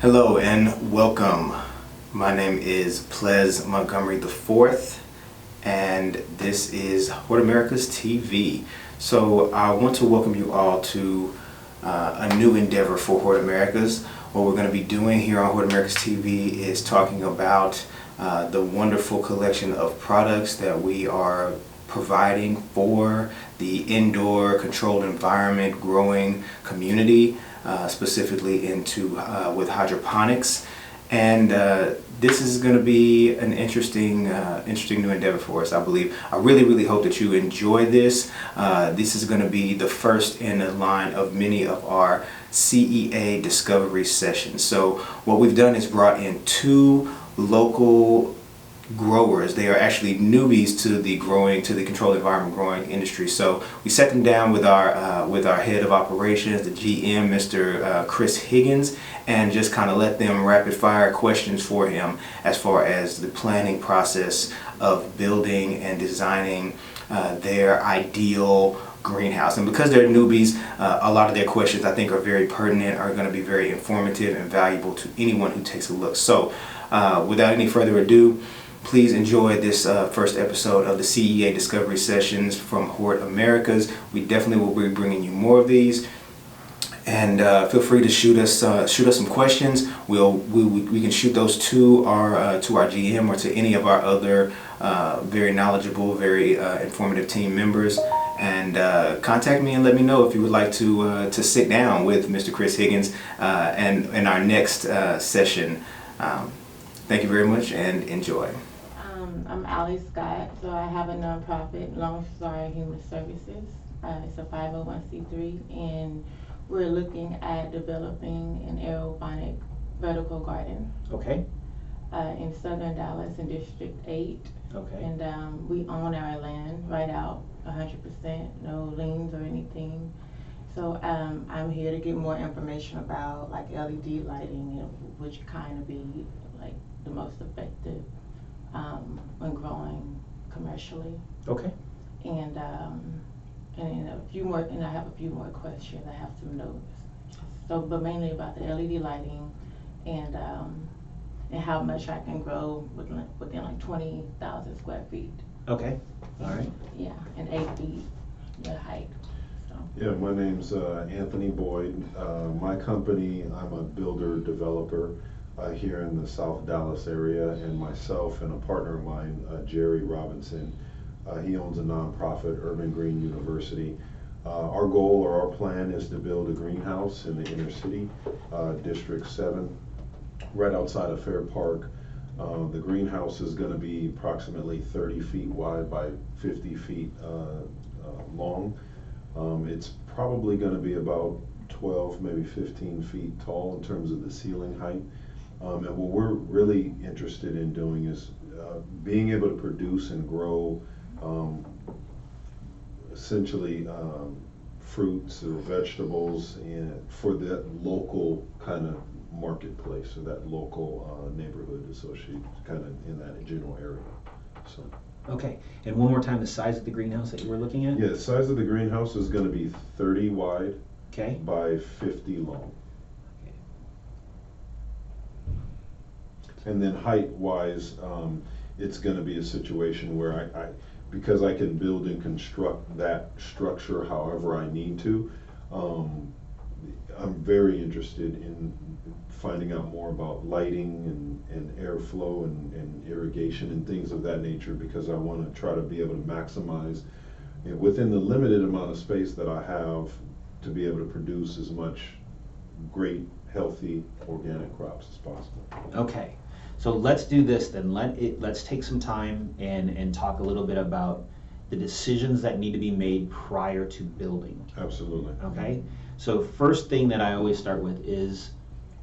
Hello and welcome. My name is Ples Montgomery IV, and this is Hort Americas TV. So I want to welcome you all to a new endeavor for Hort Americas. What we're going to be doing here on Hort Americas TV is talking about the wonderful collection of products that we are providing for the indoor controlled environment growing community, specifically into with hydroponics. And this is going to be an interesting new endeavor for us, I believe. I really hope that you enjoy this. This is going to be the first in a line of many of our CEA discovery sessions. So what we've done is brought in two local growers. They are actually newbies to the controlled environment growing industry. So we sat them down with our head of operations, the GM, Mr. Chris Higgins, and just kind of let them rapid fire questions for him as far as the planning process of building and designing their ideal greenhouse. And because they're newbies, a lot of their questions I think are very pertinent, are going to be very informative and valuable to anyone who takes a look. So without any further ado, please enjoy this first episode of the CEA Discovery Sessions from Hort Americas. We definitely will be bringing you more of these, and feel free to shoot us some questions. We can shoot those to our GM or to any of our other very knowledgeable, very informative team members. And contact me and let me know if you would like to sit down with Mr. Chris Higgins and in our next session. Thank you very much and enjoy. I'm Allie Scott, so I have a nonprofit, Lone Star Human Services. It's a 501c3, and we're looking at developing an aeroponic vertical garden. Okay. In southern Dallas in District 8. Okay. And we own our land right out, 100%, no liens or anything. So I'm here to get more information about like LED lighting and which kind of be like the most effective when growing commercially. Okay. And a few more, and I have a few more questions. I have some notes. So, but mainly about the LED lighting and how much I can grow within like 20,000 square feet. Okay. All right. Yeah, and 8 feet the height. So. Yeah, my name's Anthony Boyd. My company, I'm a builder developer here in the South Dallas area, and myself and a partner of mine, Jerry Robinson, he owns a nonprofit, Urban Green University. Our goal or our plan is to build a greenhouse in the inner city, District 7, right outside of Fair Park. The greenhouse is going to be approximately 30 feet wide by 50 feet long. It's probably going to be about 12, maybe 15 feet tall in terms of the ceiling height. And what we're really interested in doing is being able to produce and grow essentially fruits or vegetables for that local kind of marketplace or that local neighborhood associated kind of in that general area. So. Okay. And one more time, the size of the greenhouse that you were looking at? Yeah, the size of the greenhouse is going to be 30 wide. Okay. By 50 long. Okay. And then height-wise, it's going to be a situation where because I can build and construct that structure however I need to, I'm very interested in finding out more about lighting and airflow and irrigation and things of that nature, because I want to try to be able to maximize, within the limited amount of space that I have, to be able to produce as much great, healthy, organic crops as possible. Okay. So let's do this then. Let's take some time and talk a little bit about the decisions that need to be made prior to building. Absolutely. Okay. So first thing that I always start with is,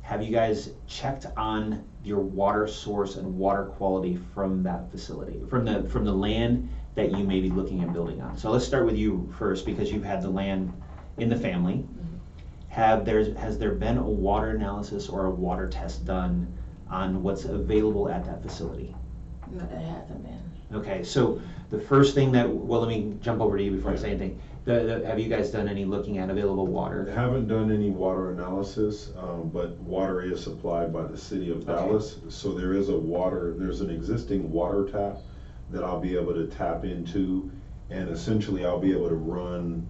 have you guys checked on your water source and water quality from that facility, from the land that you may be looking at building on? So let's start with you first, because you've had the land in the family. Mm-hmm. Has there been a water analysis or a water test done on what's available at that facility? No, there hasn't been. Okay, so the first thing that, well, let me jump over to you before I say anything. Have you guys done any looking at available I water? haven't done any water analysis, but water is supplied by the city of Dallas. So there's an existing water tap that I'll be able to tap into, and essentially I'll be able to run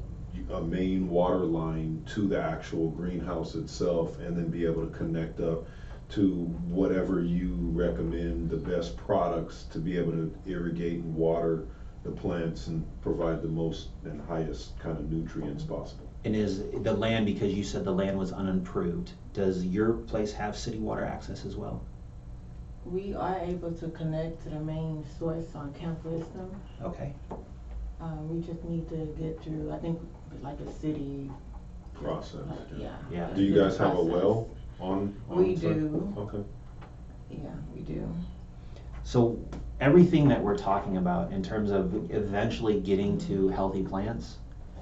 a main water line to the actual greenhouse itself, and then be able to connect up to whatever you recommend the best products to be able to irrigate and water the plants and provide the most and highest kind of nutrients possible. And is the land, because you said the land was unimproved, does your place have city water access as well? We are able to connect to the main source on Camp Wisdom. Okay. We just need to get through, I think, like a city. Process. Yeah. Yeah. Do you guys have a Process. well on We site? do. Okay. Yeah, we do. So everything that we're talking about in terms of eventually getting to healthy plants,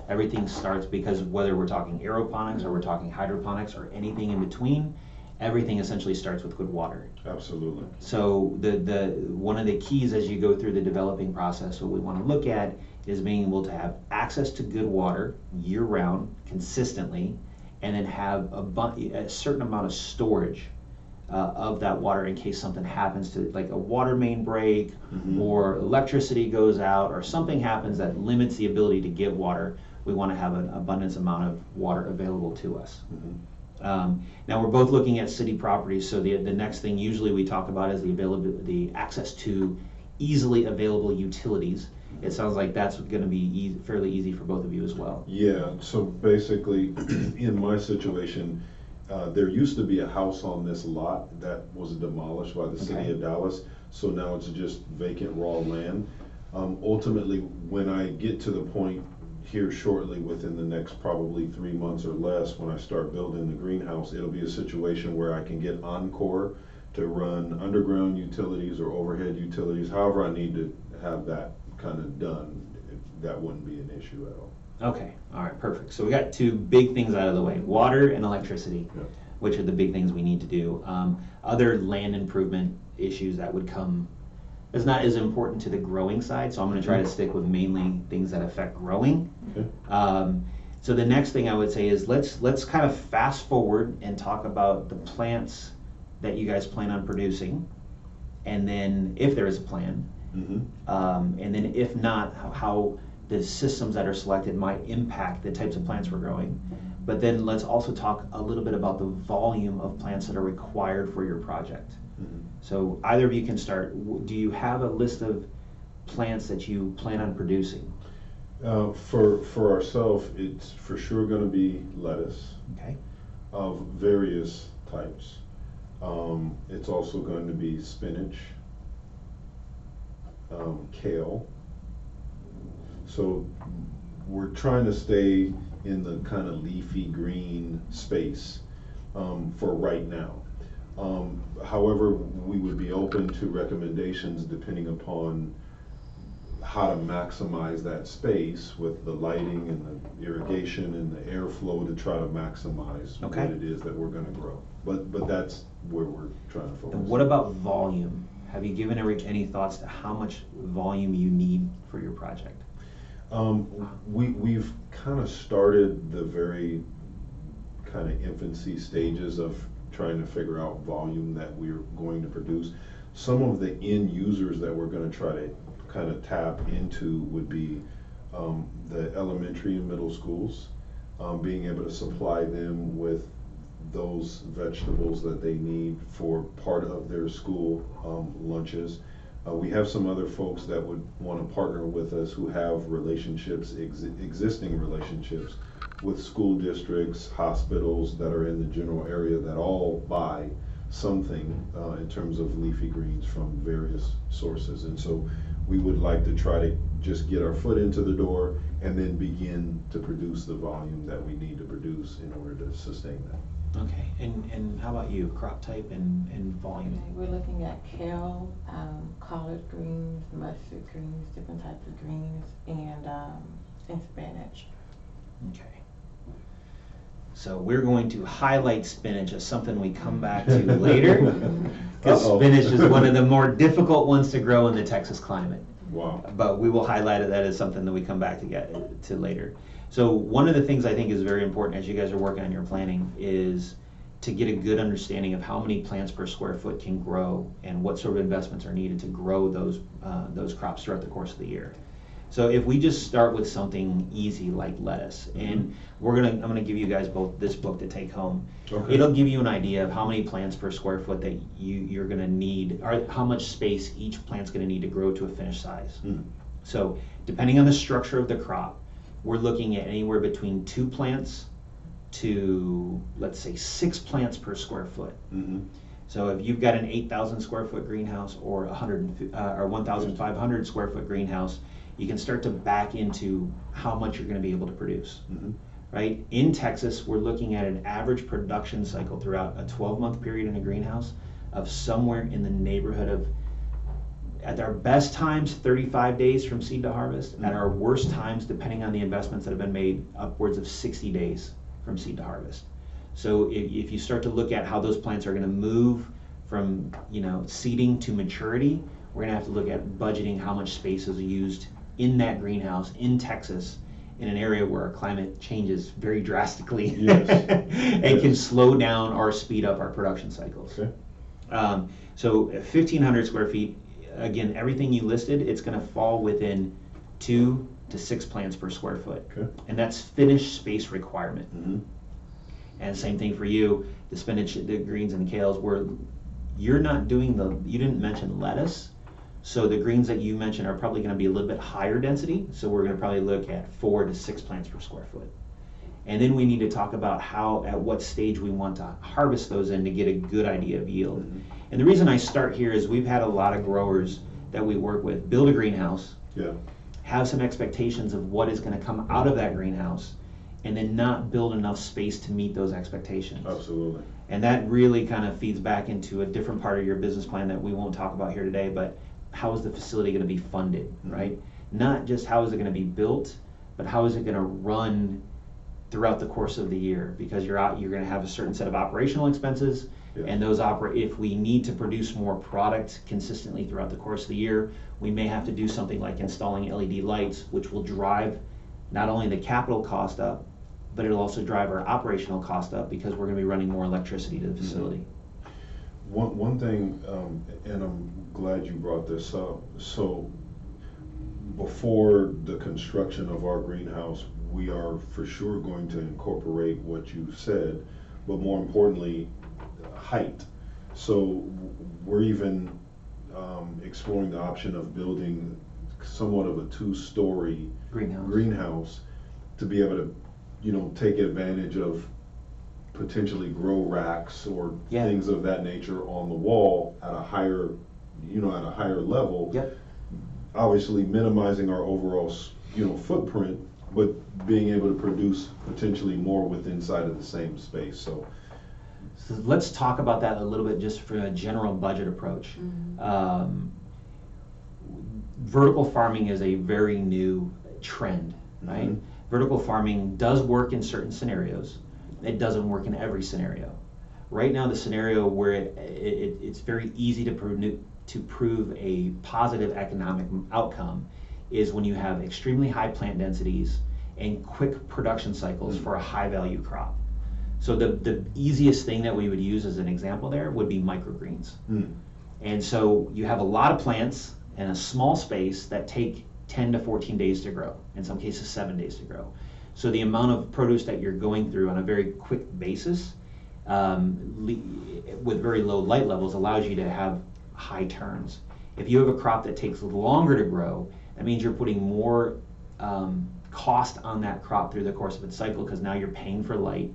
everything starts, because whether we're talking aeroponics or we're talking hydroponics or anything in between, everything essentially starts with good water. Absolutely. So the one of the keys as you go through the developing process, what we want to look at is being able to have access to good water year round, consistently, and then have a certain amount of storage of that water in case something happens to, like a water main break, or electricity goes out, or something happens that limits the ability to get water. We want to have an abundance amount of water available to us. Now we're both looking at city properties, so the next thing usually we talk about is the access to easily available utilities. It sounds like that's going to be fairly easy for both of you as well. Yeah, so basically, in my situation, there used to be a house on this lot that was demolished by the city of Dallas, so now it's just vacant raw land. Ultimately, when I get to the point here shortly, within the next probably 3 months or less, when I start building the greenhouse, it'll be a situation where I can get Encore to run underground utilities or overhead utilities, however I need to have that kind of done. That wouldn't be an issue at all. Okay, all right, perfect. So we got two big things out of the way, water and electricity, Yeah. which are the big things we need to do. Other land improvement issues that would come is not as important to the growing side, so I'm going to try to stick with mainly things that affect growing. Okay. So the next thing I would say is let's kind of fast forward and talk about the plants that you guys plan on producing, and then if there is a plan, and then if not, how the systems that are selected might impact the types of plants we're growing. But then let's also talk a little bit about the volume of plants that are required for your project. So either of you can start. Do you have a list of plants that you plan on producing? For ourselves, it's for sure going to be lettuce. Okay. Of various types. It's also going to be spinach, kale. So we're trying to stay in the kind of leafy green space for right now. However, we would be open to recommendations depending upon how to maximize that space with the lighting and the irrigation and the airflow to try to maximize Okay. what it is that we're going to grow. But that's where we're trying to focus. And what about volume? Have you given any thoughts to how much volume you need for your project? We've kind of started the very kind of infancy stages of trying to figure out volume that we're going to produce. Some of the end users that we're going to try to kind of tap into would be the elementary and middle schools, being able to supply them with those vegetables that they need for part of their school lunches. We have some other folks that would want to partner with us who have relationships, existing relationships with school districts, hospitals that are in the general area that all buy something in terms of leafy greens from various sources. And so we would like to try to just get our foot into the door and then begin to produce the volume that we need to produce in order to sustain that. Okay, and how about you, crop type and volume? We're looking at kale, collard greens, mustard greens, different types of greens, and spinach. Okay. So we're going to highlight spinach as something we come back to later, because spinach is one of the more difficult ones to grow in the Texas climate. Wow. But we will highlight that as something that we come back to later. So one of the things I think is very important as you guys are working on your planning is to get a good understanding of how many plants per square foot can grow and what sort of investments are needed to grow those crops throughout the course of the year. So if we just start with something easy like lettuce, and I'm gonna give you guys both this book to take home. Okay. It'll give you an idea of how many plants per square foot that you're gonna need, or how much space each plant's gonna need to grow to a finished size. So depending on the structure of the crop, we're looking at anywhere between 2 plants to, let's say, 6 plants per square foot. So if you've got an 8,000 square foot greenhouse or 1,500 square foot greenhouse, you can start to back into how much you're going to be able to produce. Right? In Texas, we're looking at an average production cycle throughout a 12-month period in a greenhouse of somewhere in the neighborhood of, at our best times, 35 days from seed to harvest. At our worst times, depending on the investments that have been made, upwards of 60 days from seed to harvest. So if you start to look at how those plants are going to move from seeding to maturity, we're going to have to look at budgeting how much space is used in that greenhouse in Texas, in an area where our climate changes very drastically. It can slow down or speed up our production cycles. Okay. So 1,500 square feet, again, everything you listed, it's going to fall within 2 to 6 plants per square foot. Okay. And that's finished space requirement. And same thing for you, the spinach, the greens and kales, where you're not doing you didn't mention lettuce. So the greens that you mentioned are probably going to be a little bit higher density. So we're going to probably look at 4 to 6 plants per square foot. And then we need to talk about at what stage we want to harvest those in to get a good idea of yield. And the reason I start here is we've had a lot of growers that we work with build a greenhouse, have some expectations of what is going to come out of that greenhouse, and then not build enough space to meet those expectations. Absolutely. And that really kind of feeds back into a different part of your business plan that we won't talk about here today, but how is the facility going to be funded, right? Not just how is it going to be built, but how is it going to run throughout the course of the year, because you're going to have a certain set of operational expenses, and those if we need to produce more product consistently throughout the course of the year, we may have to do something like installing LED lights, which will drive not only the capital cost up, but it'll also drive our operational cost up because we're going to be running more electricity to the facility. One thing, and I'm glad you brought this up. So before the construction of our greenhouse, we are for sure going to incorporate what you said, but more importantly, height. So we're even exploring the option of building somewhat of a 2-story greenhouse to be able to, take advantage of potentially grow racks or things of that nature on the wall at a higher, level. Obviously minimizing our overall, footprint, but being able to produce potentially more inside of the same space. So let's talk about that a little bit, just for a general budget approach. Vertical farming is a very new trend, right? Vertical farming does work in certain scenarios. It doesn't work in every scenario. Right now, the scenario where it's very easy to prove a positive economic outcome is when you have extremely high plant densities and quick production cycles for a high value crop. So the easiest thing that we would use as an example there would be microgreens. And so you have a lot of plants in a small space that take 10 to 14 days to grow, in some cases 7 days to grow. So the amount of produce that you're going through on a very quick basis with very low light levels allows you to have high turns. If you have a crop that takes longer to grow, that means you're putting more cost on that crop through the course of its cycle, because now you're paying for light.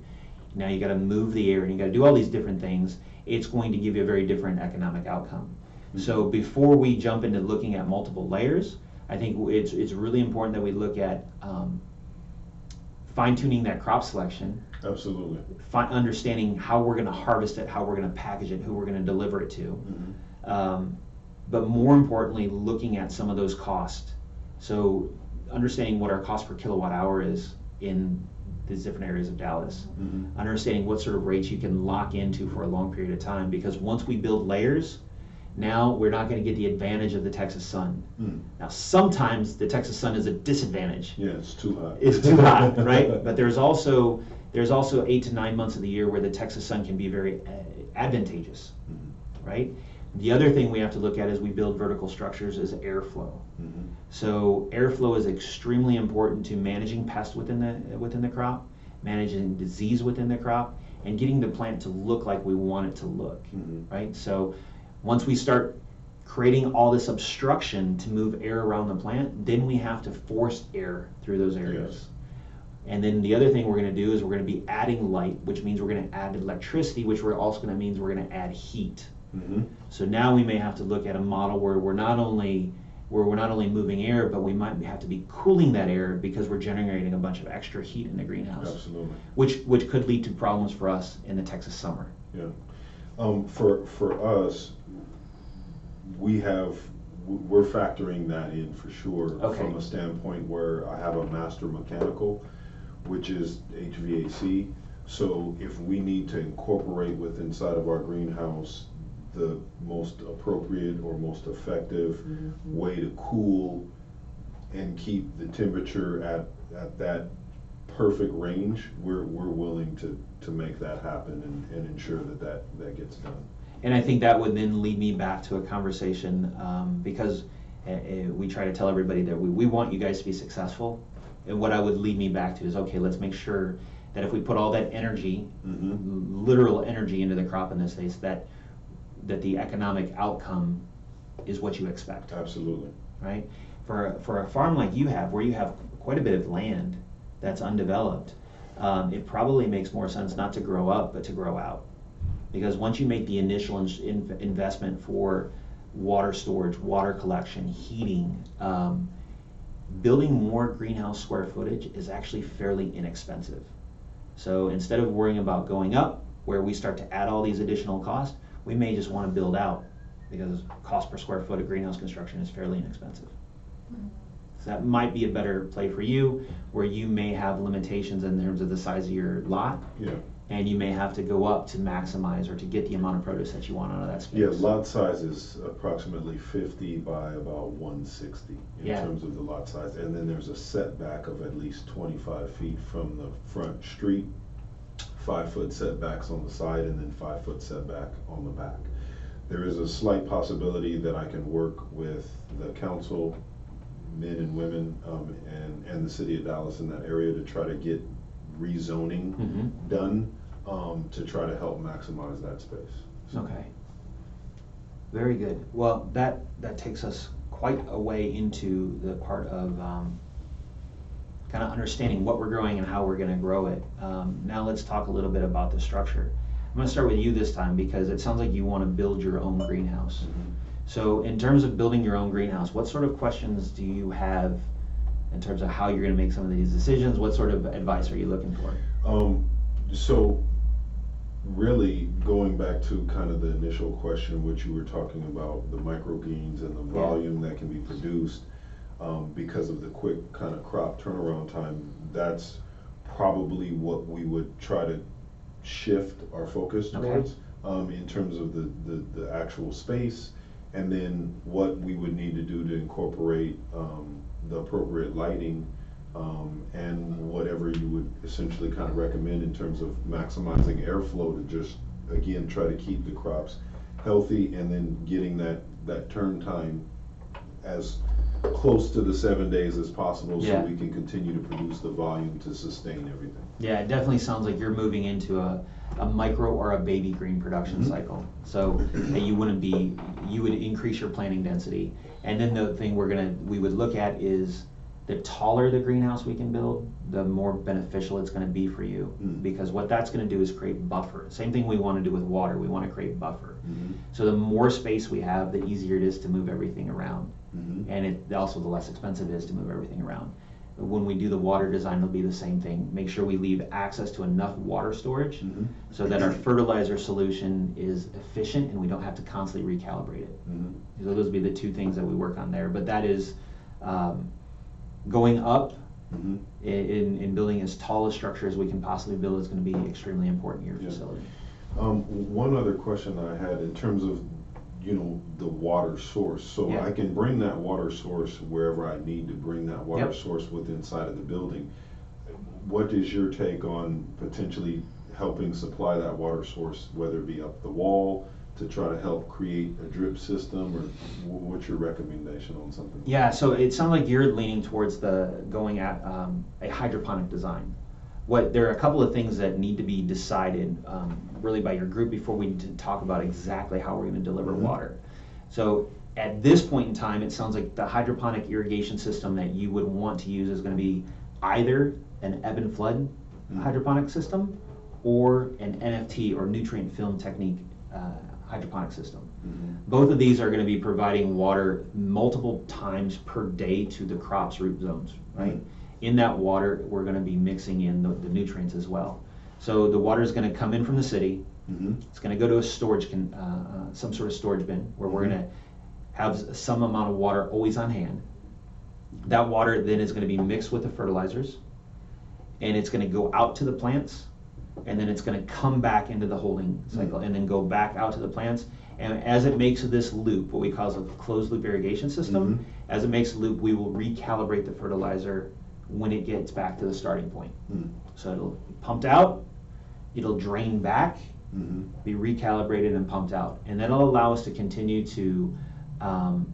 Now you got to move the air and you got to do all these different things. It's going to give you a very different economic outcome. So before we jump into looking at multiple layers, I think it's really important that we look at fine-tuning that crop selection. Absolutely. Understanding how we're going to harvest it, how we're going to package it, who we're going to deliver it to. But more importantly, looking at some of those costs. So understanding what our cost per kilowatt hour is in these different areas of Dallas. Understanding what sort of rates you can lock into for a long period of time, because once we build layers, Now we're not going to get the advantage of the Texas sun. Mm. Now sometimes the Texas sun is a disadvantage. Yeah, it's too hot. It's too hot, right? But there's also 8 to 9 months of the year where the Texas sun can be very advantageous, right? The other thing we have to look at as we build vertical structures is airflow. Mhm. So airflow is extremely important to managing pests within the crop, managing disease within the crop, and getting the plant to look like we want it to look, right? So once we start creating all this obstruction to move air around the plant, then we have to force air through those areas. Yes. And then the other thing we're going to do is we're going to be adding light, which means we're going to add electricity, which we're also going to means we're going to add heat. Mhm. So now we may have to look at a model where we're not only moving air, but we might have to be cooling that air because we're generating a bunch of extra heat in the greenhouse, Absolutely. which could lead to problems for us in the Texas summer. Yeah. For us, we're factoring that in for sure. Okay. From a standpoint where I have a master mechanical, which is HVAC. So if we need to incorporate with inside of our greenhouse the most appropriate or most effective way to cool and keep the temperature at that perfect range, we're willing to make that happen and ensure that gets done. And I think that would then lead me back to a conversation because we try to tell everybody that we want you guys to be successful. And what I would lead me back to is, okay, let's make sure that if we put all that energy, literal energy into the crop in this case, that the economic outcome is what you expect. Absolutely. Right? For a farm like you have, where you have quite a bit of land that's undeveloped, it probably makes more sense not to grow up, but to grow out. Because once you make the initial investment for water storage, water collection, heating, building more greenhouse square footage is actually fairly inexpensive. So instead of worrying about going up, where we start to add all these additional costs, we may just want to build out because cost per square foot of greenhouse construction is fairly inexpensive. So that might be a better play for you, where you may have limitations in terms of the size of your lot. Yeah. And you may have to go up to maximize or to get the amount of produce that you want out of that space. Yeah, lot size is approximately 50 by about 160 in terms of the lot size. And then there's a setback of at least 25 feet from the front street, 5-foot setbacks on the side, and then 5-foot setback on the back. There is a slight possibility that I can work with the council, men and women, and the city of Dallas in that area to try to get rezoning done to try to help maximize that space. Okay. Very good. Well, that takes us quite a way into the part of kind of understanding what we're growing and how we're going to grow it. Now let's talk a little bit about the structure. I'm going to start with you this time because it sounds like you want to build your own greenhouse. So in terms of building your own greenhouse, what sort of questions do you have in terms of how you're going to make some of these decisions? What sort of advice are you looking for? So really going back to kind of the initial question, which you were talking about, the microgreens and the volume that can be produced because of the quick kind of crop turnaround time, that's probably what we would try to shift our focus towards in terms of the actual space, and then what we would need to do to incorporate the appropriate lighting and whatever you would essentially kind of recommend in terms of maximizing airflow to just, again, try to keep the crops healthy and then getting that turn time as close to the 7 days as possible so we can continue to produce the volume to sustain everything. Yeah, it definitely sounds like you're moving into a micro or a baby green production cycle. So that you would increase your planting density. And then the thing we would look at is the taller the greenhouse we can build, the more beneficial it's going to be for you. Because what that's going to do is create buffer. Same thing we want to do with water. We want to create buffer. So the more space we have, the easier it is to move everything around. And also the less expensive it is to move everything around. When we do the water design, it'll be the same thing. Make sure we leave access to enough water storage so that our fertilizer solution is efficient and we don't have to constantly recalibrate it. So those would be the two things that we work on there. But that is going up in building as tall a structure as we can possibly build is going to be extremely important in your facility. One other question I had in terms of the water source. So Yeah. I can bring that water source wherever I need to bring that water Yep. source within inside of the building. What is your take on potentially helping supply that water source, whether it be up the wall to try to help create a drip system, or what's your recommendation on something? Yeah, so it sounds like you're leaning towards going at a hydroponic design. There are a couple of things that need to be decided really by your group before we talk about exactly how we're going to deliver water. So at this point in time, it sounds like the hydroponic irrigation system that you would want to use is going to be either an ebb and flood hydroponic system or an NFT or nutrient film technique hydroponic system. Both of these are going to be providing water multiple times per day to the crop's root zones, right? In that water, we're going to be mixing in the nutrients as well. So the water is going to come in from the city. It's going to go to a some sort of storage bin where we're going to have some amount of water always on hand. That water then is going to be mixed with the fertilizers, and it's going to go out to the plants, and then it's going to come back into the holding cycle and then go back out to the plants. And as it makes this loop, what we call a closed loop irrigation system, as it makes a loop, we will recalibrate the fertilizer when it gets back to the starting point. So it'll be pumped out, it'll drain back, be recalibrated and pumped out. And that'll allow us to continue to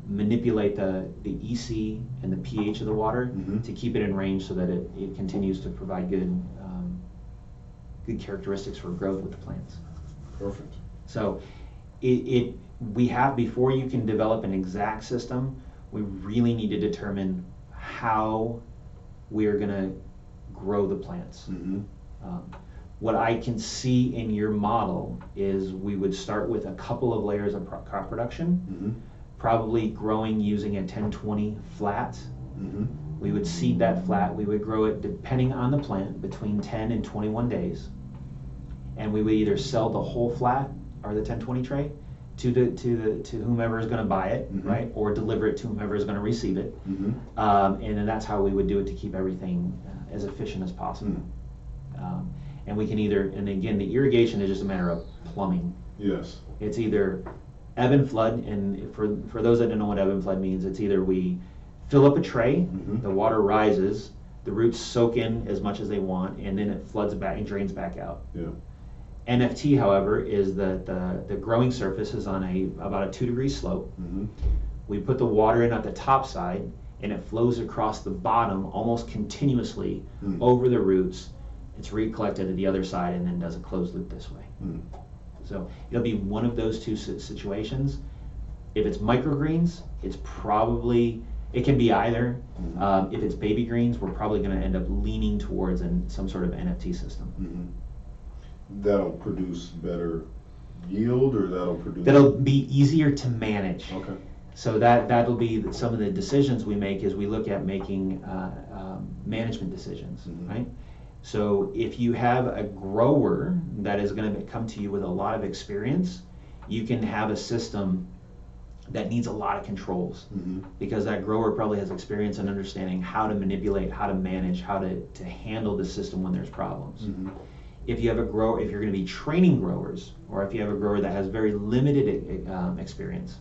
manipulate the EC and the pH of the water to keep it in range so that it continues to provide good characteristics for growth with the plants. Perfect. So before you can develop an exact system, we really need to determine how we're going to grow the plants. What I can see in your model is we would start with a couple of layers of crop production, probably growing using a 10-20 flat. We would seed that flat. We would grow it, depending on the plant, between 10 and 21 days. And we would either sell the whole flat or the 10-20 tray to whomever is going to buy it, right, or deliver it to whomever is going to receive it. And then that's how we would do it to keep everything as efficient as possible. And we can and again, the irrigation is just a matter of plumbing. Yes. It's either ebb and flood, and for those that don't know what ebb and flood means, it's either we fill up a tray, the water rises, the roots soak in as much as they want, and then it floods back and drains back out. NFT, however, is the growing surface is on about a 2-degree slope. We put the water in at the top side, and it flows across the bottom almost continuously over the roots. It's recollected at the other side and then does a closed loop this way. So it'll be one of those two situations. If it's microgreens, it can be either. If it's baby greens, we're probably going to end up leaning towards some sort of NFT system. That'll produce better yield, or that'll be easier to manage. Okay. So that'll be some of the decisions we make as we look at making management decisions, right? So if you have a grower that is going to come to you with a lot of experience, you can have a system that needs a lot of controls, because that grower probably has experience in understanding how to manipulate, how to manage, how to handle the system when there's problems. If you have a grower, if you're going to be training growers, or if you have a grower that has very limited experience,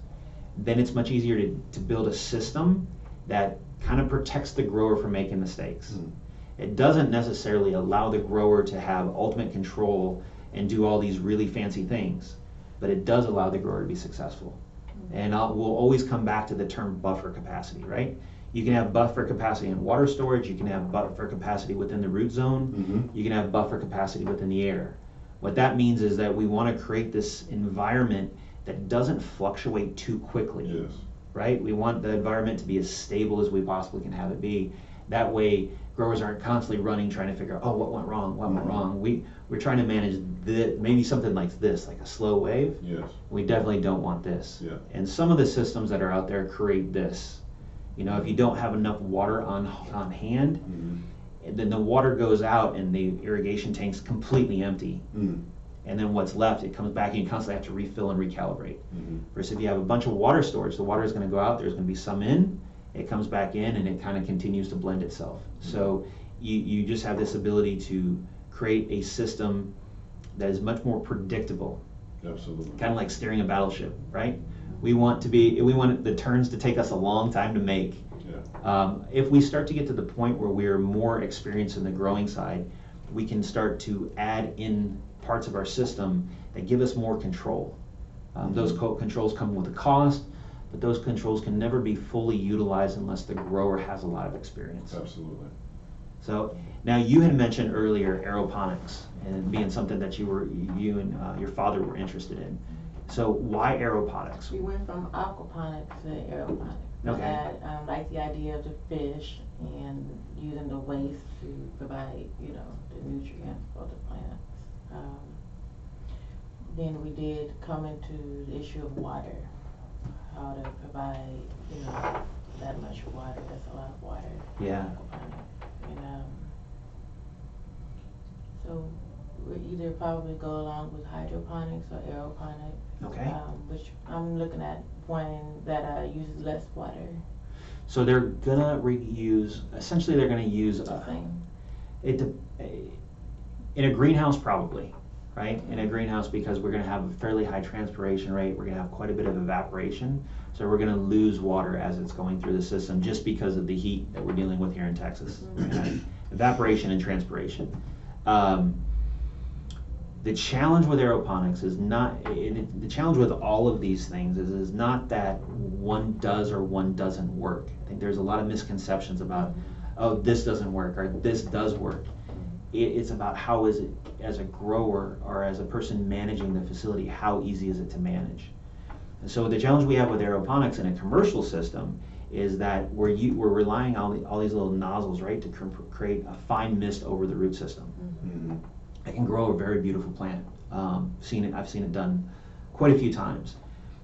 then it's much easier to build a system that kind of protects the grower from making mistakes. It doesn't necessarily allow the grower to have ultimate control and do all these really fancy things, but it does allow the grower to be successful. And we'll always come back to the term buffer capacity, right? You can have buffer capacity in water storage, you can have buffer capacity within the root zone, you can have buffer capacity within the air. What that means is that we want to create this environment that doesn't fluctuate too quickly, right? We want the environment to be as stable as we possibly can have it be. That way, growers aren't constantly running, trying to figure out, what went wrong? We're trying to manage maybe something like this, like a slow wave. We definitely don't want this. And some of the systems that are out there create this. If you don't have enough water on hand, then the water goes out and the irrigation tank's completely empty. And then what's left, it comes back and you constantly have to refill and recalibrate. Versus if you have a bunch of water storage, the water is going to go out, there's going to be some in, it comes back in, and it kind of continues to blend itself. So you just have this ability to create a system that is much more predictable. Absolutely. Kind of like steering a battleship, right? We want the turns to take us a long time to make. If we start to get to the point where we're more experienced in the growing side, we can start to add in parts of our system that give us more control. Those controls come with a cost, but those controls can never be fully utilized unless the grower has a lot of experience. Absolutely. So now you had mentioned earlier aeroponics and being something that you and your father were interested in. So why aeroponics? We went from aquaponics to aeroponics. Okay. I like the idea of the fish and using the waste to provide, the nutrients for the plants. Then we did come into the issue of water, how to provide, that much water. That's a lot of water. Yeah. And so we'll either probably go along with hydroponics or aeroponics. Okay. Which I'm looking at one that uses less water. So they're gonna essentially they're gonna use in a greenhouse probably, right? In a greenhouse, because we're gonna have a fairly high transpiration rate, we're gonna have quite a bit of evaporation, so we're gonna lose water as it's going through the system just because of the heat that we're dealing with here in Texas. Evaporation and transpiration. The challenge with aeroponics is not, the challenge with all of these things is not that one does or one doesn't work. I think there's a lot of misconceptions about, oh, this doesn't work or this does work. It's about how is it, as a grower or as a person managing the facility, how easy is it to manage? And so the challenge we have with aeroponics in a commercial system is that we're relying on all these little nozzles, right, to create a fine mist over the root system. It can grow a very beautiful plant. I've seen it done quite a few times.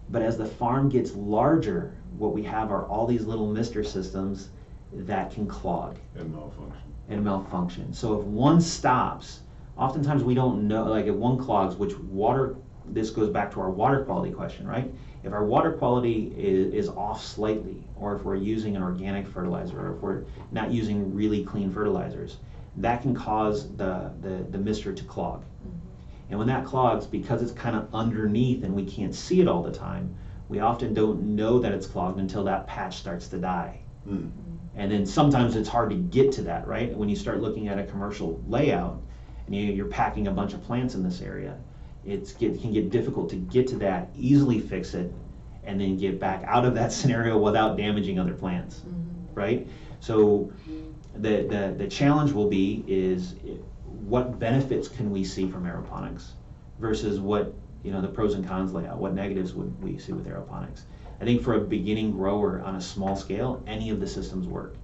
But as the farm gets larger, what we have are all these little mister systems that can clog and malfunction. So if one stops, oftentimes we don't know, like if one clogs, this goes back to our water quality question, right? If our water quality is off slightly, or if we're using an organic fertilizer, or if we're not using really clean fertilizers, that can cause the mister to clog. And when that clogs, because it's kind of underneath and we can't see it all the time, we often don't know that it's clogged until that patch starts to die. And then sometimes it's hard to get to that, right? When you start looking at a commercial layout and you're packing a bunch of plants in this area, it can get difficult to get to that, easily fix it, and then get back out of that scenario without damaging other plants, right? So the challenge will be is what benefits can we see from aeroponics versus what, the pros and cons layout, what negatives would we see with aeroponics. I think for a beginning grower on a small scale, any of the systems work.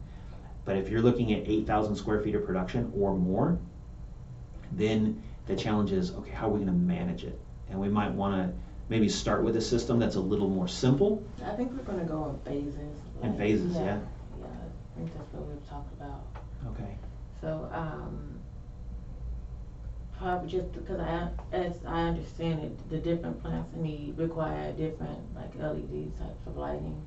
But if you're looking at 8,000 square feet of production or more, then the challenge is, okay, how are we going to manage it? And we might want to maybe start with a system that's a little more simple. I think we're going to go in phases. In phases, yeah. Yeah, I think that's what we've talked about. Okay. So, probably just because as I understand it, the different plants require different LED types of lighting.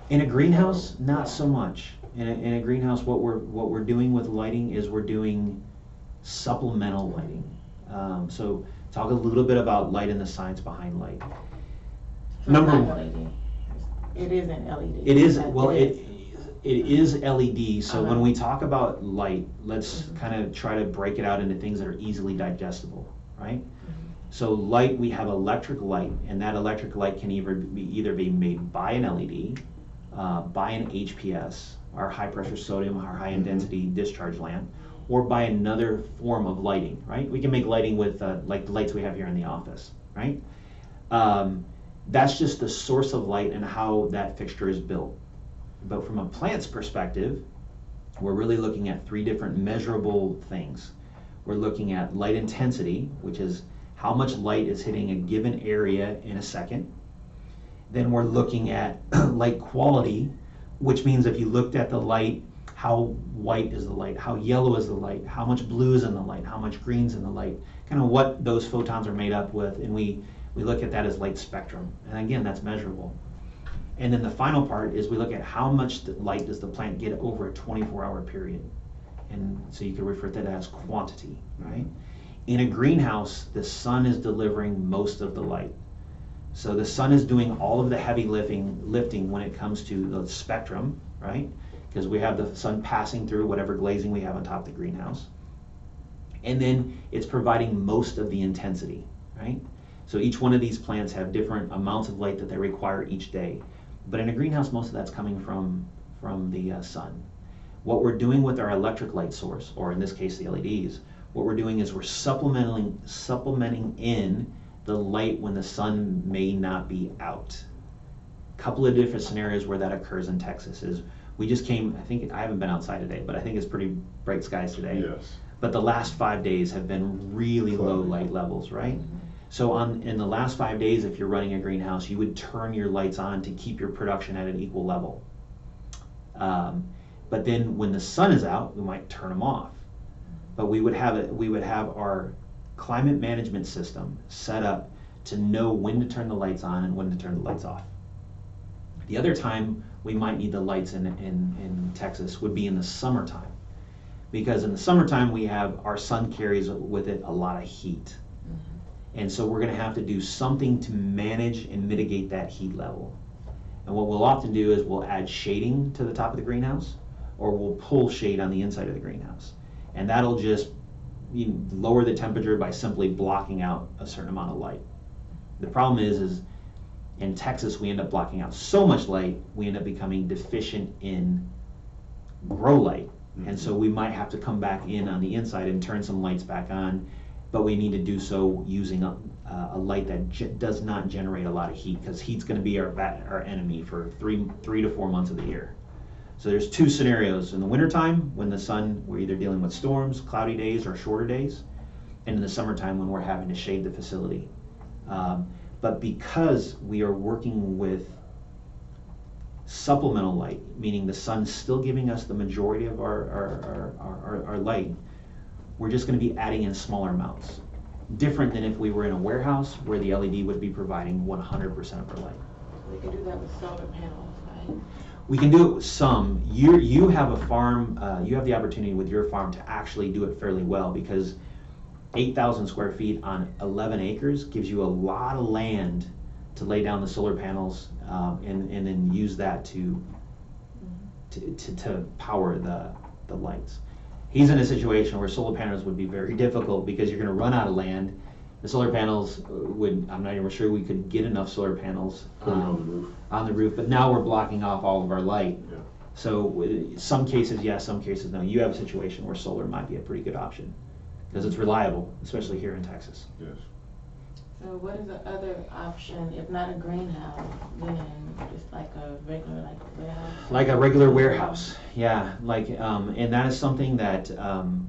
In a greenhouse, not so much. In a greenhouse, what we're doing with lighting is we're doing supplemental lighting. So talk a little bit about light and the science behind light. So number one, LED. It isn't LED. It is it is LED. So when we talk about light, let's kind of try to break it out into things that are easily digestible, right? So light, we have electric light, and that electric light can either be made by an LED, by an HPS, our high pressure sodium, our high intensity discharge lamp, or by another form of lighting, right? We can make lighting with like the lights we have here in the office, right? That's just the source of light and how that fixture is built. But from a plant's perspective, we're really looking at three different measurable things. We're looking at light intensity, which is how much light is hitting a given area in a second. Then we're looking at light quality, which means if you looked at the light, how white is the light, how yellow is the light, how much blue is in the light, how much green's in the light, kind of what those photons are made up with, and we look at that as light spectrum. And again, that's measurable. And then the final part is we look at how much light does the plant get over a 24-hour period. And so you could refer to that as quantity, right? In a greenhouse, the sun is delivering most of the light. So the sun is doing all of the heavy lifting when it comes to the spectrum, right? Because we have the sun passing through whatever glazing we have on top of the greenhouse. And then it's providing most of the intensity, right? So each one of these plants have different amounts of light that they require each day. But in a greenhouse, most of that's coming from the sun. What we're doing with our electric light source, or in this case the LEDs, what we're doing is we're supplementing in the light when the sun may not be out. A couple of different scenarios where that occurs in Texas is we just came, I haven't been outside today, but I think it's pretty bright skies today. Yes. But the last 5 days have been really low light levels, right? So in the last 5 days, if you're running a greenhouse, you would turn your lights on to keep your production at an equal level. But then when the sun is out, we might turn them off. But we would have our climate management system set up to know when to turn the lights on and when to turn the lights off. The other time we might need the lights in Texas would be in the summertime. Because in the summertime our sun carries with it a lot of heat. And so we're going to have to do something to manage and mitigate that heat level. And what we'll often do is we'll add shading to the top of the greenhouse, or we'll pull shade on the inside of the greenhouse. And that'll just lower the temperature by simply blocking out a certain amount of light. The problem is in Texas we end up blocking out so much light, we end up becoming deficient in grow light. And so we might have to come back in on the inside and turn some lights back on, but we need to do so using a light that does not generate a lot of heat, because heat's going to be our enemy for 3 to 4 months of the year. So there's 2 scenarios. In the wintertime, when the sun, we're either dealing with storms, cloudy days, or shorter days, and in the summertime when we're having to shade the facility. But because we are working with supplemental light, meaning the sun's still giving us the majority of our light, we're just going to be adding in smaller amounts. Different than if we were in a warehouse where the LED would be providing 100% of our light. We could do that with solar panels, right? We can do it with some. You have a farm, you have the opportunity with your farm to actually do it fairly well, because 8,000 square feet on 11 acres gives you a lot of land to lay down the solar panels and then use that to power the lights. He's in a situation where solar panels would be very difficult because you're going to run out of land. The solar panels I'm not even sure we could get enough solar panels on the roof, but now we're blocking off all of our light. Yeah. So some cases yes, some cases no. You have a situation where solar might be a pretty good option because it's reliable, especially here in Texas. Yes. So what is the other option, if not a greenhouse, then just like a regular warehouse? Like a regular warehouse, yeah. And that is something that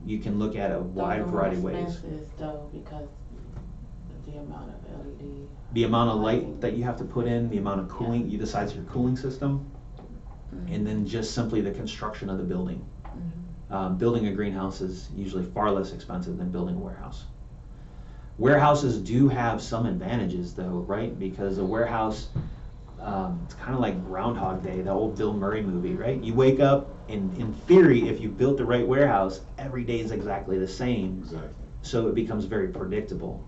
you can look at a wide variety of ways. Expenses though, because of the amount of LED. The amount of light that you have to put in, the amount of cooling, you decide your cooling system, and then just simply the construction of the building. Building a greenhouse is usually far less expensive than building a warehouse. Warehouses do have some advantages though, right? Because a warehouse, it's kind of like Groundhog Day, the old Bill Murray movie, right? You wake up, and in theory, if you built the right warehouse, every day is exactly the same. Exactly. So it becomes very predictable.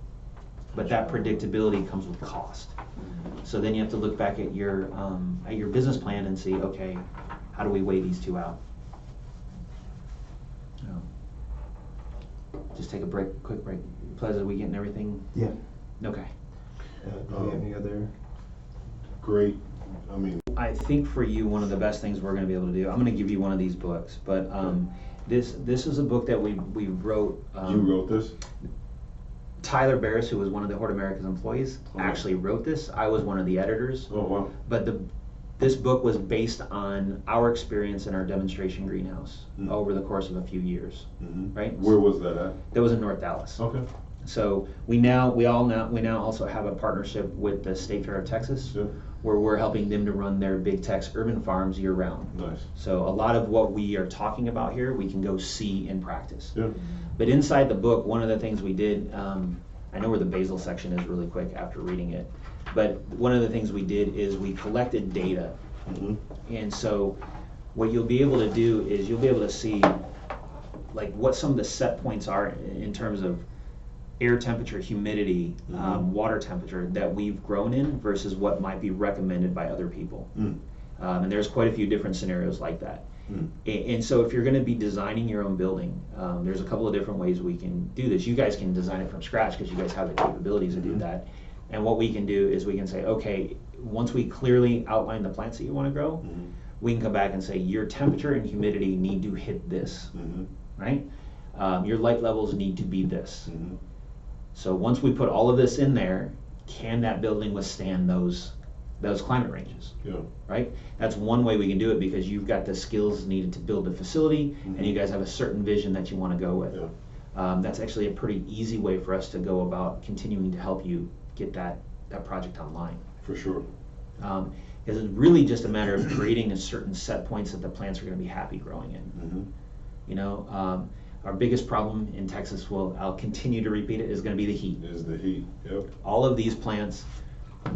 But that predictability comes with cost. So then you have to look back at your business plan and see, okay, how do we weigh these two out? Just take a quick break. Ples, are we getting everything? Yeah. Okay. Do we have any other? Great. I think for you, one of the best things we're going to be able to do, I'm going to give you one of these books, but this is a book that we wrote. You wrote this? Tyler Barris, who was one of the Hort Americas employees, Okay. actually wrote this. I was one of the editors. Oh, wow. But this book was based on our experience in our demonstration greenhouse over the course of a few years, right? Where was that at? That was in North Dallas. Okay. So we now also have a partnership with the State Fair of Texas, Yeah. where we're helping them to run their Big Tex urban farms year round. Nice. So a lot of what we are talking about here, we can go see in practice. Yeah. But inside the book, one of the things we did, I know where the basil section is really quick after reading it, but one of the things we did is we collected data. And so what you'll be able to do is you'll be able to see like what some of the set points are in terms of air temperature, humidity, water temperature that we've grown in versus what might be recommended by other people. And there's quite a few different scenarios like that. And so if you're going to be designing your own building, there's a couple of different ways we can do this. You guys can design it from scratch because you guys have the capabilities to do that. And what we can do is we can say, okay, once we clearly outline the plants that you want to grow, we can come back and say your temperature and humidity need to hit this, right? Your light levels need to be this. So once we put all of this in there, can that building withstand those climate ranges? Right? That's one way we can do it because you've got the skills needed to build the facility and you guys have a certain vision that you want to go with. That's actually a pretty easy way for us to go about continuing to help you get that project online. For sure. Because it's really just a matter of creating a certain set points that the plants are going to be happy growing in. You know, our biggest problem in Texas, I'll continue to repeat it, is going to be the heat. Is the heat, All of these plants,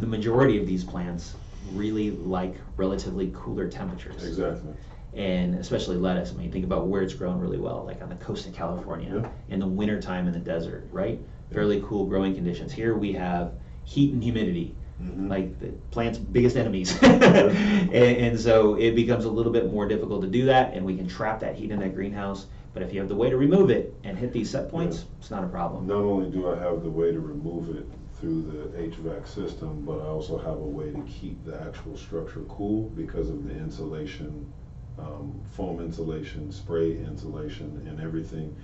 the majority of these plants really like relatively cooler temperatures. Exactly. And especially lettuce. I mean, think about where it's grown really well, like on the coast of California, in the wintertime in the desert, right? Fairly cool growing conditions. Here we have heat and humidity, like the plant's biggest enemies. and so it becomes a little bit more difficult to do that, and we can trap that heat in that greenhouse. But if you have the way to remove it and hit these set points, it's not a problem. Not only do I have the way to remove it through the HVAC system, but I also have a way to keep the actual structure cool because of the insulation, foam insulation, spray insulation, and everything.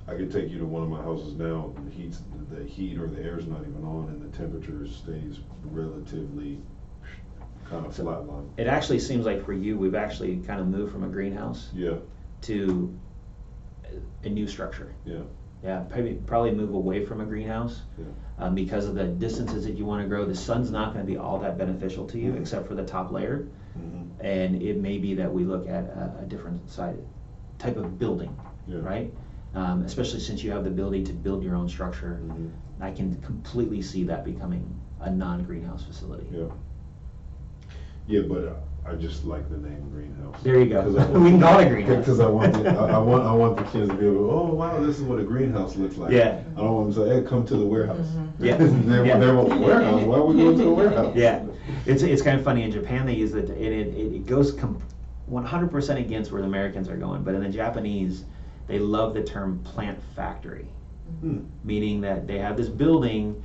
I could take you to one of my houses now, the heat or the air's not even on, and the temperature stays relatively kind of flatline. It actually seems like for you, we've actually kind of moved from a greenhouse to a new structure. Yeah, probably move away from a greenhouse because of the distances that you want to grow. The sun's not going to be all that beneficial to you except for the top layer. And it may be that we look at a different type of building, right? Especially since you have the ability to build your own structure. I can completely see that becoming a non-greenhouse facility. Yeah, but I just like the name greenhouse. There you go. We can call it a greenhouse. Because I want the kids to be able to, oh wow, this is what a greenhouse looks like. I don't want them to say, hey, come to the warehouse. They want warehouse. Why are we going to the warehouse? It's kind of funny. In Japan, they use it. It goes 100% against where the Americans are going. But in the Japanese, they love the term plant factory. Meaning that they have this building.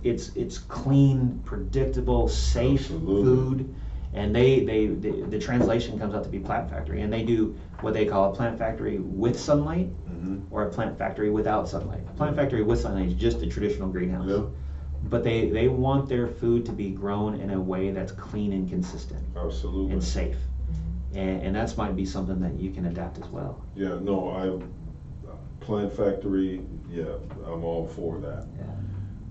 It's clean, predictable, safe food. And the translation comes out to be plant factory, and they do what they call a plant factory with sunlight or a plant factory without sunlight. A plant factory with sunlight is just a traditional greenhouse. But they want their food to be grown in a way that's clean and consistent. Absolutely. And safe. And that's might be something that you can adapt as well. Plant factory, I'm all for that.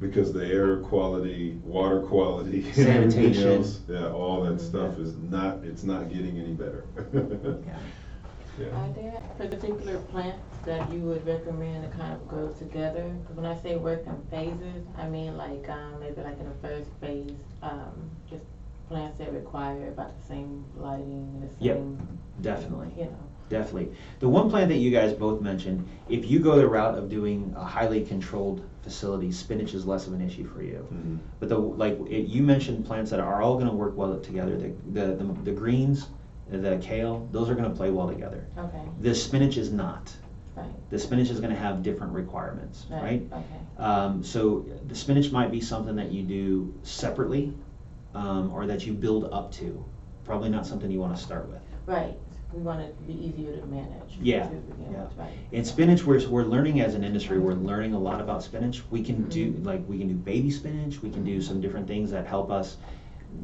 Because the air quality, water quality, sanitation, else, all that stuff is not getting any better. Are there particular plants that you would recommend to kind of grow together? Because when I say work in phases, I mean like maybe like in the first phase, just plants that require about the same lighting, the same. Definitely. You know. Definitely. The one plant that you guys both mentioned, if you go the route of doing a highly controlled facility, spinach is less of an issue for you. But you mentioned plants that are all going to work well together. The greens, the kale, those are going to play well together. Okay. The spinach is not. Right. The spinach is going to have different requirements, right? Okay. So the spinach might be something that you do separately, or that you build up to. Probably not something you want to start with. Right. We want it to be easier to manage. Right. And spinach, we're learning as an industry. We're learning a lot about spinach. We can do baby spinach. We can do some different things that help us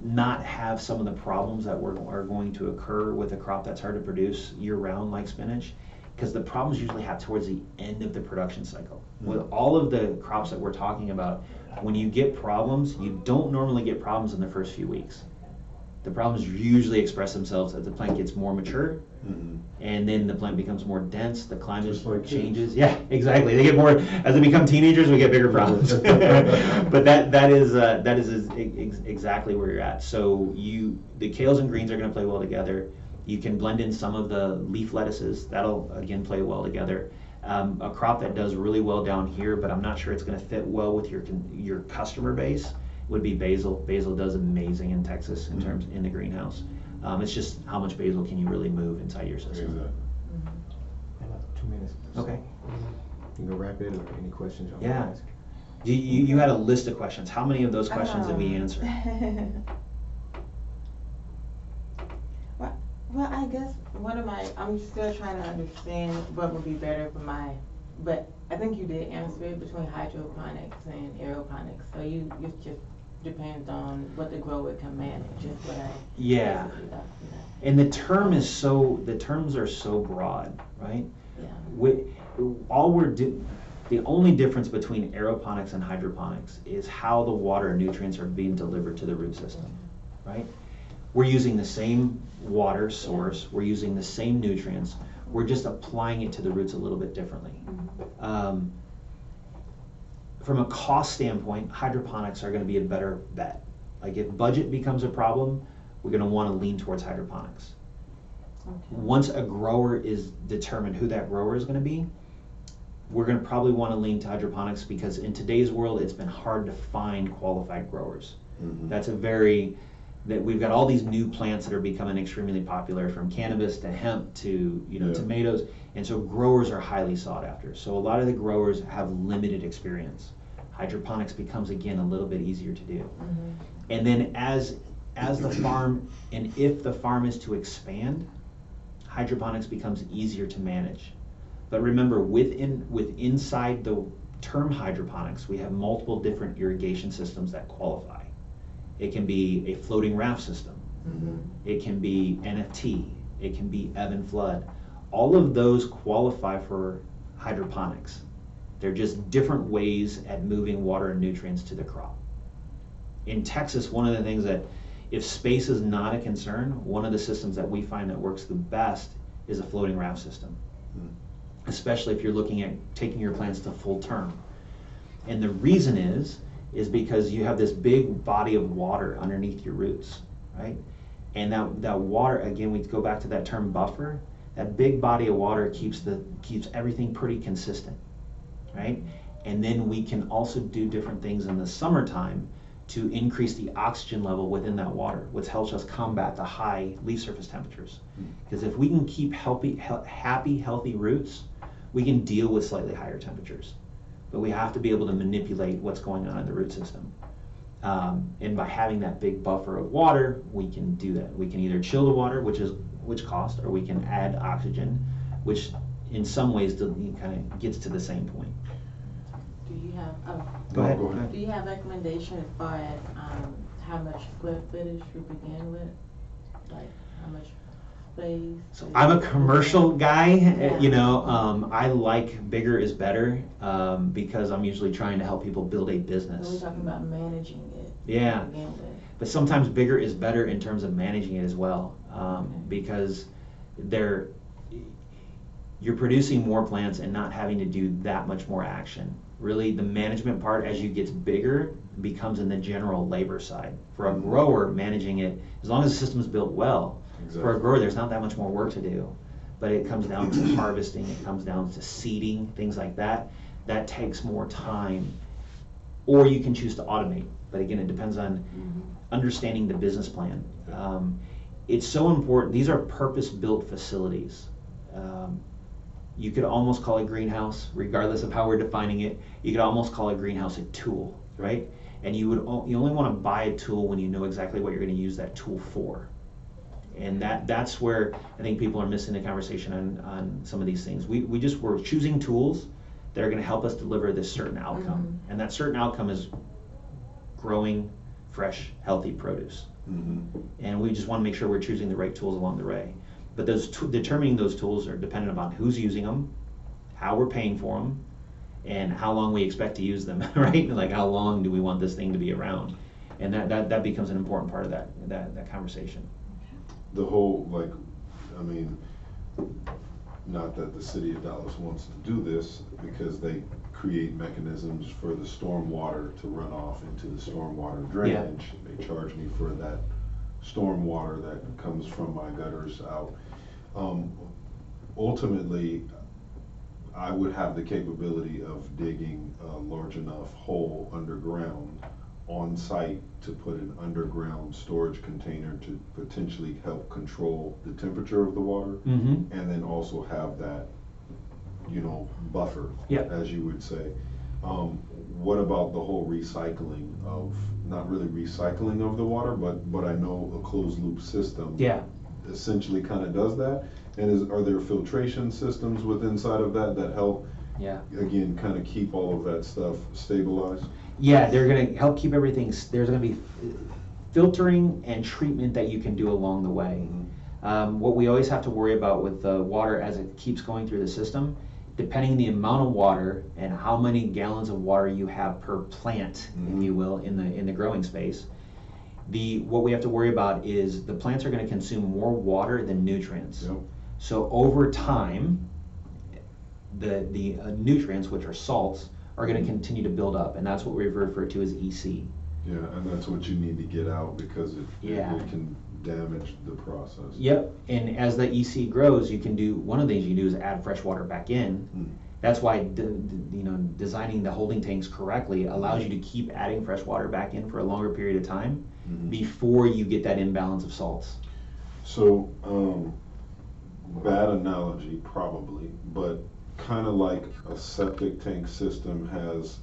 not have some of the problems that are going to occur with a crop that's hard to produce year round, like spinach. Because the problems usually happen towards the end of the production cycle. With all of the crops that we're talking about, when you get problems, you don't normally get problems in the first few weeks. The problems usually express themselves as the plant gets more mature, and then the plant becomes more dense, the climate changes. Yeah, exactly. They get more, as they become teenagers, we get bigger problems. But that is exactly where you're at. So the kales and greens are going to play well together. You can blend in some of the leaf lettuces. That'll, again, play well together. A crop that does really well down here, but I'm not sure it's going to fit well with your customer base, would be basil. Basil does amazing in Texas in terms in the greenhouse. It's just how much basil can you really move inside your system. Exactly. About 2 minutes. So Okay. you can wrap it, or any questions y'all Yeah. want to ask? You had a list of questions. How many of those questions did we answer? Well, I guess I'm still trying to understand what would be better but I think you did answer it between hydroponics and aeroponics. So it just depends on what the grower can manage, is what I Yeah. basically got from that. And the terms are so broad, right? Yeah. The only difference between aeroponics and hydroponics is how the water and nutrients are being delivered to the root system, right? We're using the same water source, we're using the same nutrients, we're just applying it to the roots a little bit differently. From a cost standpoint, hydroponics are going to be a better bet. Like if budget becomes a problem, we're going to want to lean towards hydroponics. Okay. Once a grower is determined who that grower is going to be, we're going to probably want to lean to hydroponics, because in today's world it's been hard to find qualified growers. That we've got all these new plants that are becoming extremely popular, from cannabis to hemp to tomatoes, and so growers are highly sought after. So a lot of the growers have limited experience. Hydroponics becomes again a little bit easier to do. And then as the farm, and if the farm is to expand, hydroponics becomes easier to manage. But remember, inside the term hydroponics, we have multiple different irrigation systems that qualify. It can be a floating raft system. It can be NFT. It can be ebb and flood. All of those qualify for hydroponics. They're just different ways at moving water and nutrients to the crop. In Texas, one of the things that, if space is not a concern, one of the systems that we find that works the best is a floating raft system. Especially if you're looking at taking your plants to full term. And the reason is because you have this big body of water underneath your roots, right? And that water, again, we go back to that term buffer. That big body of water keeps everything pretty consistent, right? And then we can also do different things in the summertime to increase the oxygen level within that water, which helps us combat the high leaf surface temperatures. Because if we can keep happy, healthy roots, we can deal with slightly higher temperatures. But we have to be able to manipulate what's going on in the root system. And by having that big buffer of water, we can do that. We can either chill the water, which costs, or we can add oxygen, which in some ways kind of gets to the same point. Do you have Go ahead. Do you have recommendation as far as how much square footage you begin with? Like how much space? So I'm a commercial guy, Yeah. I like bigger is better, because I'm usually trying to help people build a So we're business. talking about managing it. Yeah. To begin with. But sometimes bigger is better in terms of managing it as well, because you're producing more plants and not having to do that much more action. Really, the management part as you get bigger becomes in the general labor side. For a grower, managing it, as long as the system is built well, for a grower, there's not that much more work to do. But it comes down to harvesting, it comes down to seeding, things like that. That takes more time. Or you can choose to automate. But again, it depends on understanding the business plan. It's so important. These are purpose-built facilities. You could almost call it greenhouse, regardless of how we're defining it. You could almost call a greenhouse a tool, right? And you only want to buy a tool when you know exactly what you're going to use that tool for. And that's where I think people are missing the conversation on some of these things. We're choosing tools that are going to help us deliver this certain outcome. And that certain outcome is growing fresh, healthy produce. And we just want to make sure we're choosing the right tools along the way. But determining those tools are dependent upon who's using them, how we're paying for them, and how long we expect to use them, right? Like how long do we want this thing to be around? And that becomes an important part of that conversation. The whole, not that the city of Dallas wants to do this, because they create mechanisms for the storm water to run off into the stormwater drainage. They charge me for that storm water that comes from my gutters out. Ultimately, I would have the capability of digging a large enough hole underground on site to put an underground storage container to potentially help control the temperature of the water, Mm-hmm. and then also have that, buffer, Yeah. as you would say. What about the whole recycling of, not really recycling of the water, but I know a closed loop system Yeah. essentially kind of does that. And are there filtration systems inside of that help, Yeah. again, kind of keep all of that stuff stabilized? Yeah, they're gonna help keep everything, there's gonna be filtering and treatment that you can do along the way. What we always have to worry about with the water as it keeps going through the system, depending the amount of water and how many gallons of water you have per plant, if you will, in the growing space, what we have to worry about is the plants are gonna consume more water than nutrients. Yep. So over time, the nutrients, which are salts, are going to continue to build up, and that's what we refer to as EC. Yeah, and that's what you need to get out because it can damage the process. Yep, and as the EC grows, one of the things you can do is add fresh water back in. That's why designing the holding tanks correctly allows you to keep adding fresh water back in for a longer period of time before you get that imbalance of salts. So, bad analogy probably, but kind of like a septic tank system has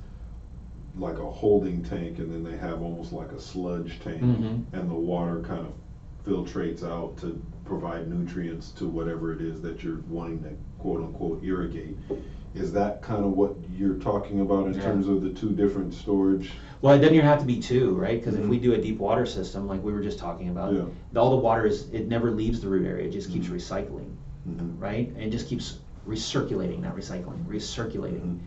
like a holding tank, and then they have almost like a sludge tank, and the water kind of filtrates out to provide nutrients to whatever it is that you're wanting to quote unquote irrigate. Is that kind of what you're talking about in terms of the two different storage? Well, it doesn't even have to be two, right? Because if we do a deep water system, like we were just talking about, all the water it never leaves the root area, it just keeps recycling, right? And it just keeps recirculating, not recycling, recirculating.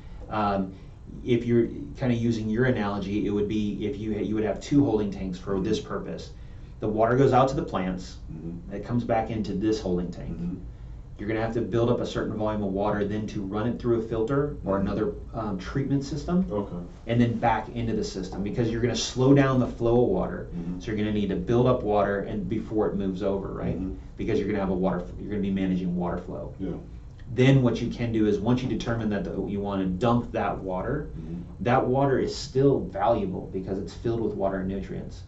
If you're kind of using your analogy, it would be if you would have two holding tanks for this purpose. The water goes out to the plants, it comes back into this holding tank. You're going to have to build up a certain volume of water then to run it through a filter or another treatment system, and then back into the system, because you're going to slow down the flow of water. So you're going to need to build up water and before it moves over, right? Because you're going to have you're going to be managing water flow. Then what you can do is, once you determine that you want to dump that water is still valuable because it's filled with water and nutrients.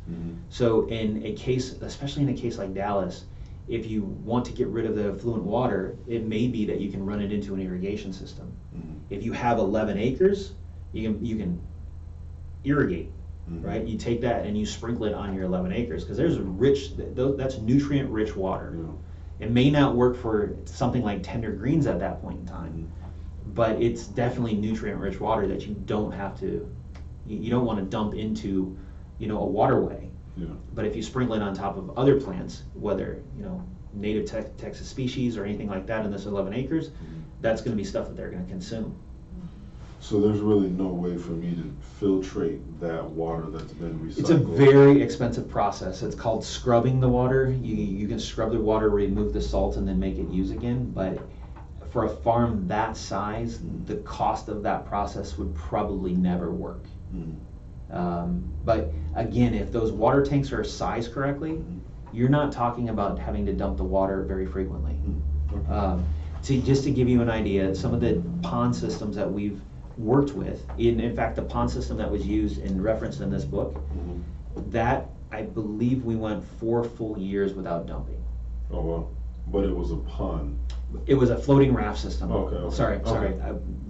So in a case, especially in a case like Dallas, if you want to get rid of the effluent water, it may be that you can run it into an irrigation system. If you have 11 acres, you can irrigate, right? You take that and you sprinkle it on your 11 acres because that's nutrient-rich water. It may not work for something like tender greens at that point in time, but it's definitely nutrient-rich water that you don't have to, you don't want to dump into, a waterway. But if you sprinkle it on top of other plants, whether native Texas species or anything like that in this 11 acres, that's going to be stuff that they're going to consume. So there's really no way for me to filtrate that water that's been recycled? It's a very expensive process. It's called scrubbing the water. You can scrub the water, remove the salt, and then make it use again. But for a farm that size, the cost of that process would probably never work. But again, if those water tanks are sized correctly, you're not talking about having to dump the water very frequently. Just to give you an idea, some of the pond systems that we've worked with, in fact, the pond system that was used and referenced in this book, that I believe we went 4 full years without dumping. Oh, wow. But it was a pond. It was a floating raft system. Okay. Sorry.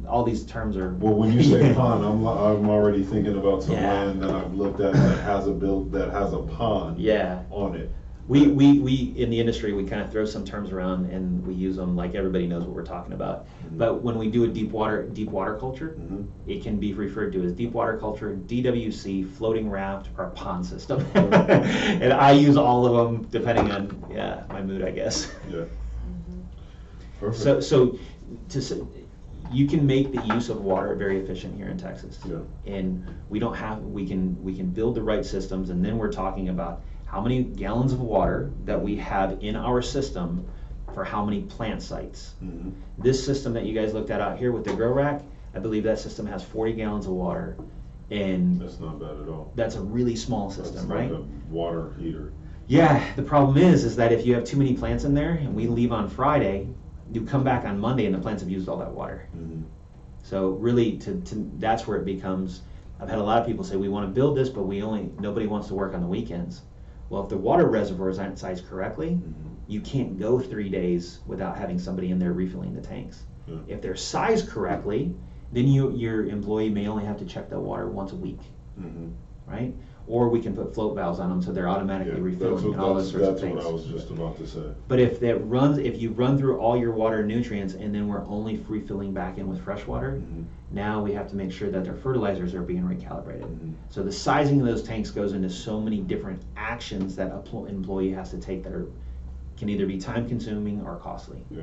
All these terms are. Well, when you say pond, I'm already thinking about some land that I've looked at that has a pond on it. We in the industry, we kind of throw some terms around and we use them like everybody knows what we're talking about. But when we do a deep water culture, it can be referred to as deep water culture, DWC, floating raft, or pond system. And I use all of them depending on my mood, I guess. Yeah. Perfect. So you can make the use of water very efficient here in Texas. And we can build the right systems, and then we're talking about how many gallons of water that we have in our system for how many plant sites. This system that you guys looked at out here with the grow rack, I believe that system has 40 gallons of water. And that's not bad at all. That's a really small system, right? Like a water heater. Yeah, the problem is that if you have too many plants in there and we leave on Friday, you come back on Monday and the plants have used all that water. Mhm. So really, that's where it becomes. I've had a lot of people say we want to build this, but nobody wants to work on the weekends. Well, if the water reservoirs aren't sized correctly, you can't go 3 days without having somebody in there refilling the tanks. Yeah. If they're sized correctly, then your employee may only have to check the water once a week, Mhm. right? Or we can put float valves on them so they're automatically refilling and all those sorts of things. That's what I was just about to say. But if you run through all your water nutrients and then we're only refilling back in with fresh water, Mhm. now we have to make sure that their fertilizers are being recalibrated. Mhm. So the sizing of those tanks goes into so many different actions that an employee has to take that can either be time consuming or costly. Yeah.